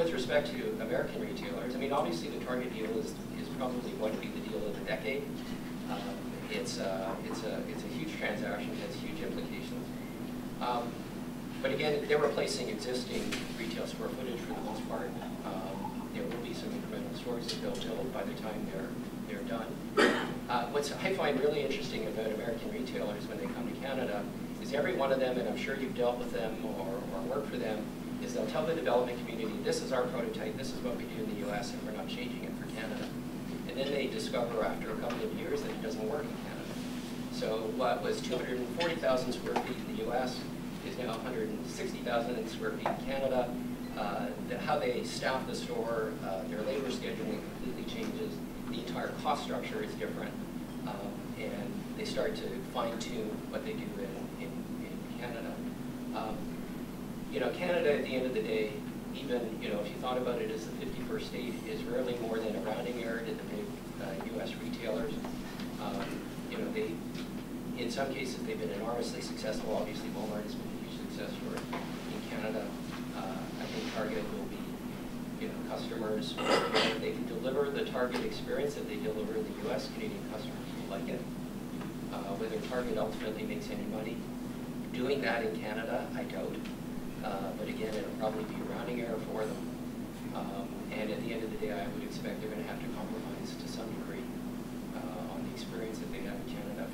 with respect to American retailers, I mean, obviously the Target deal is probably going to be the deal of the decade. It's a huge transaction, it has huge implications. But again, they're replacing existing retail square footage for the most part. There will be some incremental stores that they'll build by the time they're done. What I find really interesting about American retailers when they come to Canada is every one of them, and I'm sure you've dealt with them or worked for them, is they'll tell the development community, this is our prototype, this is what we do in the US, and we're not changing it for Canada. And then they discover after a couple of years that it doesn't work in Canada. So what was 240,000 square feet in the US is now 160,000 square feet in Canada. How they staff the store, their labor scheduling completely changes. The entire cost structure is different. And they start to fine-tune what they do in Canada. You know, Canada, at the end of the day, even, you know, if you thought about it as the 51st state, is rarely more than a rounding error to the big US retailers. You know, in some cases, they've been enormously successful. Obviously, Walmart has been a huge success story in Canada. I think Target will be, you know, customers, you know, if they can deliver the Target experience that they deliver in the US, Canadian customers will like it. Whether Target ultimately makes any money doing that in Canada, I doubt. But again, it'll probably be a rounding error for them. And at the end of the day, I would expect they're going to have to compromise to some degree on the experience that they have in Canada.